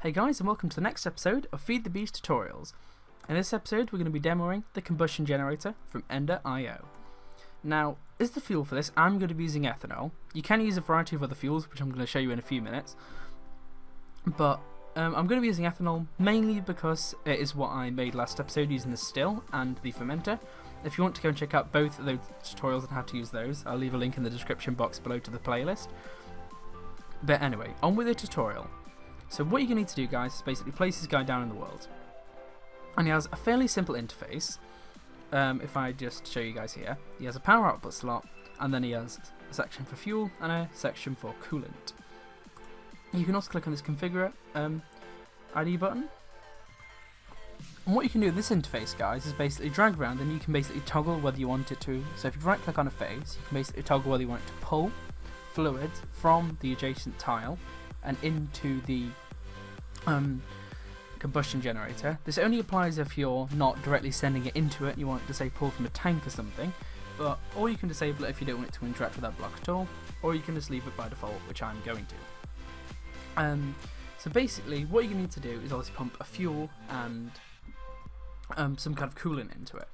Hey guys, and welcome to the next episode of Feed the Beast Tutorials. In this episode we're going to be demoing the combustion generator from Ender.io. Now, as the fuel for this, I'm going to be using ethanol. You can use a variety of other fuels, which I'm going to show you in a few minutes. But I'm going to be using ethanol mainly because it is what I made last episode using the still and the fermenter. If you want to go and check out both of those tutorials and how to use those, I'll leave a link in the description box below to the playlist. But anyway, on with the tutorial. So what you're going to need to do, guys, is basically place this guy down in the world. And he has a fairly simple interface. If I just show you guys here, he has a power output slot, and then he has a section for fuel and a section for coolant. You can also click on this configure ID button. And what you can do with this interface, guys, is basically drag around, and you can basically toggle whether you want it to. So if you right click on a face, you can basically toggle whether you want it to pull fluids from the adjacent tile and into the combustion generator. This only applies if you're not directly sending it into it and you want it to say pull from a tank or something, or you can disable it if you don't want it to interact with that block at all, or you can just leave it by default, which I'm going to. So basically what you're going to need to do is obviously pump a fuel and some kind of coolant into it.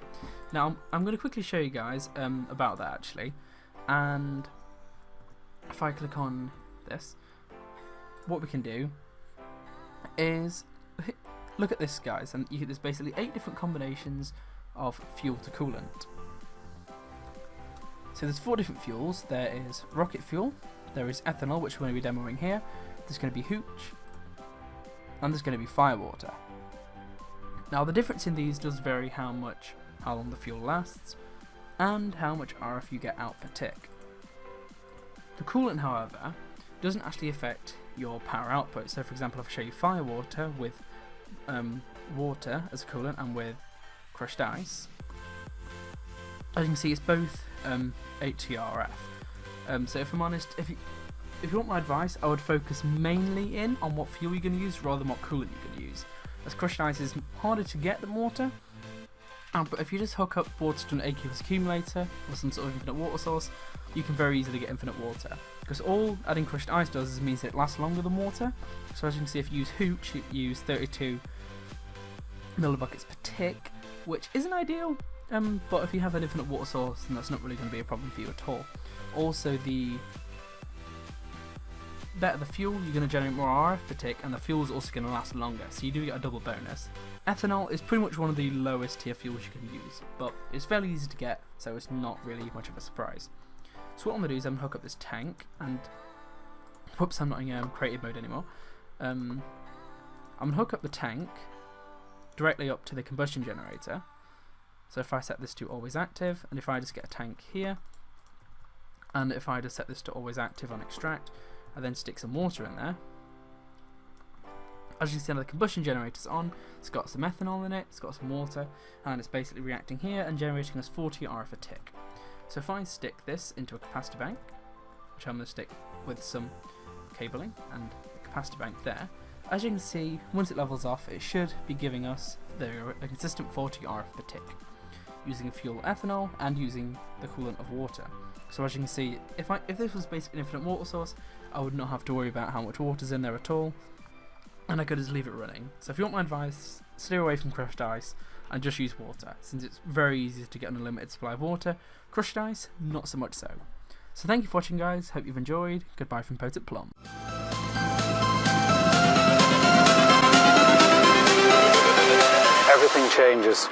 Now I'm going to quickly show you guys about that actually, and if I click on this, what we can do is look at this, guys, and there's basically 8 different combinations of fuel to coolant. So there's 4 different fuels. There is rocket fuel, there is ethanol, which we're going to be demoing here, there's going to be hooch, and there's going to be firewater. Now the difference in these does vary how long the fuel lasts and how much RF you get out per tick. The coolant, however, doesn't actually affect your power output. So for example, if I show you firewater with water as a coolant and with crushed ice, as you can see it's both HTRF. So if I'm honest, if you want my advice, I would focus mainly in on what fuel you're going to use rather than what coolant you're going to use, as crushed ice is harder to get than water. But if you just hook up water to an aqueous accumulator or some sort of infinite water source, you can very easily get infinite water. Because all adding crushed ice does is means it lasts longer than water. So as you can see, if you use hooch, you use 32 millibuckets per tick, which isn't ideal. But if you have an infinite water source, then that's not really going to be a problem for you at all. Also, the better the fuel, you're going to generate more RF per tick, and the fuel is also going to last longer, so you do get a double bonus. Ethanol is pretty much one of the lowest tier fuels you can use, but it's fairly easy to get, so it's not really much of a surprise. So what I'm going to do is I'm going to hook up this tank, and whoops, I'm not in creative mode anymore. I'm going to hook up the tank directly up to the combustion generator. So if I set this to always active, and if I just get a tank here, and if I just set this to always active on extract, I then stick some water in there. As you can see now, the combustion generator's on, it's got some ethanol in it, it's got some water, and it's basically reacting here and generating us 40 RF a tick. So if I stick this into a capacitor bank, which I'm going to stick with some cabling and a capacitor bank there, as you can see, once it levels off, it should be giving us a consistent 40 RF per tick, using fuel ethanol and using the coolant of water. So as you can see, if this was basically an infinite water source, I would not have to worry about how much water's in there at all, and I could just leave it running. So if you want my advice, steer away from crushed ice and just use water, since it's very easy to get an unlimited supply of water. Crushed ice, not so much so. So thank you for watching, guys, hope you've enjoyed. Goodbye from Potent Plum. Everything changes.